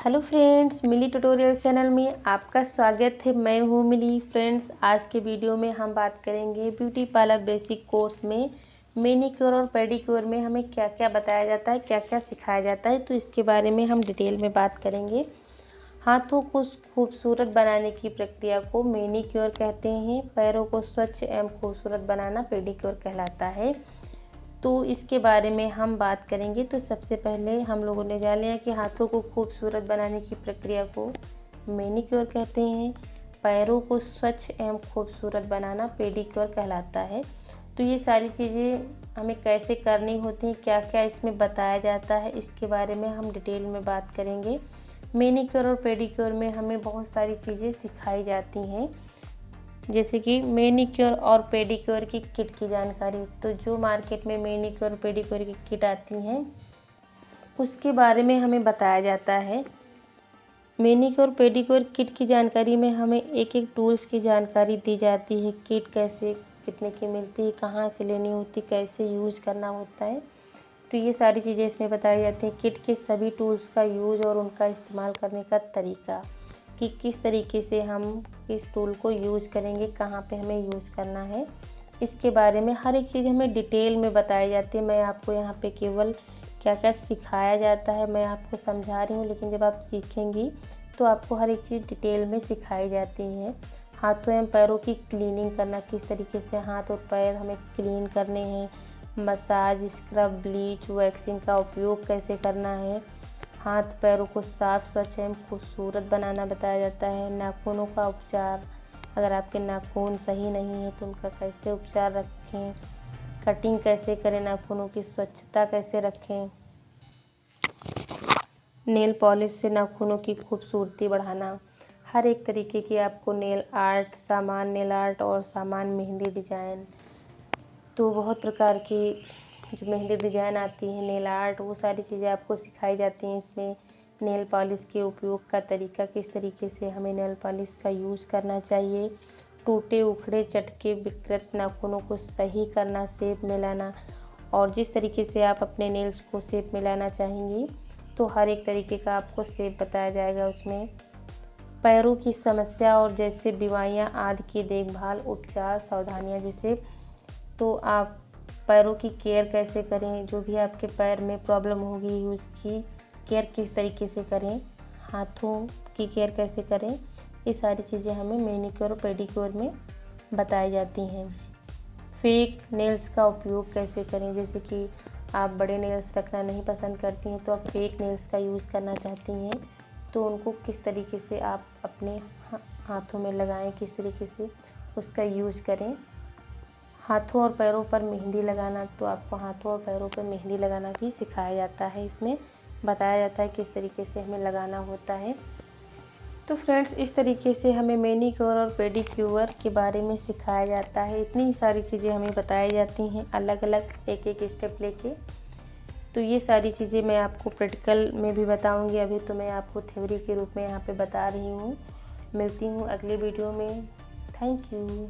Hello friends, मिली tutorial channel में आपका स्वागत है। मैं हूँ मिली। फ्रेंड्स, आज के वीडियो में हम बात करेंगे ब्यूटी पार्लर बेसिक कोर्स में मैनीक्योर और पेडिक्योर में हमें क्या क्या बताया जाता है, क्या क्या सिखाया जाता है। तो इसके बारे में हम डिटेल में बात करेंगे। हाथों को खूबसूरत बनाने की प्रक्रिया को मैनीक्योर कहते हैं। पैरों को स्वच्छ एवं खूबसूरत बनाना पेडिक्योर कहलाता है। तो इसके बारे में हम बात करेंगे। तो सबसे पहले हम लोगों ने जान लिया कि हाथों को खूबसूरत बनाने की प्रक्रिया को मैनीक्योर कहते हैं। पैरों को स्वच्छ एवं खूबसूरत बनाना पेडिक्योर कहलाता है। तो ये सारी चीज़ें हमें कैसे करनी होती हैं, क्या क्या इसमें बताया जाता है, इसके बारे में हम डिटेल में बात करेंगे। मैनीक्योर और पेडिक्योर में हमें बहुत सारी चीज़ें सिखाई जाती हैं, जैसे कि मैनीक्योर और पेडिक्योर की किट की जानकारी। तो जो मार्केट में मैनीक्योर और पेडिक्योर की किट आती हैं उसके बारे में हमें बताया जाता है। मैनीक्योर पेडिक्योर किट की जानकारी में हमें एक एक टूल्स की जानकारी दी जाती है। किट कैसे कितने की मिलती है, कहाँ से लेनी होती, कैसे यूज करना होता है। तो ये सारी चीज़ें इसमें बताई जाती हैं। किट के सभी टूल्स का यूज और उनका इस्तेमाल करने का तरीका, कि किस तरीके से हम इस टूल को यूज़ करेंगे, कहाँ पे हमें यूज़ करना है, इसके बारे में हर एक चीज़ हमें डिटेल में बताई जाती है। मैं आपको यहाँ पे केवल क्या क्या सिखाया जाता है मैं आपको समझा रही हूँ, लेकिन जब आप सीखेंगी तो आपको हर एक चीज़ डिटेल में सिखाई जाती है। हाथों एवं पैरों की क्लीनिंग करना, किस तरीके से हाथ और पैर हमें क्लीन करने हैं, मसाज, स्क्रब, ब्लीच, वैक्सिंग का उपयोग कैसे करना है, हाथ पैरों को साफ़, स्वच्छ एवं खूबसूरत बनाना बताया जाता है। नाखूनों का उपचार, अगर आपके नाखून सही नहीं है तो उनका कैसे उपचार रखें, कटिंग कैसे करें, नाखूनों की स्वच्छता कैसे रखें, नेल पॉलिश से नाखूनों की खूबसूरती बढ़ाना, हर एक तरीके की आपको नेल आर्ट सामान, नेल आर्ट और सामान, मेहंदी डिज़ाइन, तो बहुत प्रकार की जो मेहंदी डिज़ाइन आती है, नेल आर्ट, वो सारी चीज़ें आपको सिखाई जाती हैं। इसमें नेल पॉलिश के उपयोग का तरीका, किस तरीके से हमें नेल पॉलिश का यूज़ करना चाहिए, टूटे उखड़े चटके विकृत नाखूनों को सही करना, शेप में लाना, और जिस तरीके से आप अपने नेल्स को शेप में लाना चाहेंगी तो हर एक तरीके का आपको शेप बताया जाएगा उसमें। पैरों की समस्या और जैसे बीमारियां आदि की देखभाल, उपचार, सावधानियां, जैसे तो आप पैरों की केयर कैसे करें, जो भी आपके पैर में प्रॉब्लम होगी उसकी केयर किस तरीके से करें, हाथों की केयर कैसे करें, ये सारी चीज़ें हमें मैनीक्योर और पेडिक्योर में बताई जाती हैं। फेक नेल्स का उपयोग कैसे करें, जैसे कि आप बड़े नेल्स रखना नहीं पसंद करती हैं तो आप फेक नेल्स का यूज़ करना चाहती हैं, तो उनको किस तरीके से आप अपने हाथों में लगाएं, किस तरीके से उसका यूज़ करें। हाथों और पैरों पर मेहंदी लगाना, तो आपको हाथों और पैरों पर मेहंदी लगाना भी सिखाया जाता है। इसमें बताया जाता है किस तरीके से हमें लगाना होता है। तो फ्रेंड्स, इस तरीके से हमें मैनीक्योर और पेडिक्योर के बारे में सिखाया जाता है। इतनी सारी चीज़ें हमें बताई जाती हैं, अलग अलग एक एक स्टेप लेके। तो ये सारी चीज़ें मैं आपको प्रैक्टिकल में भी बताऊंगी। अभी तो मैं आपको थ्योरी के रूप में यहाँ पे बता रही हूँ। मिलती हूँ अगले वीडियो में। Thank you.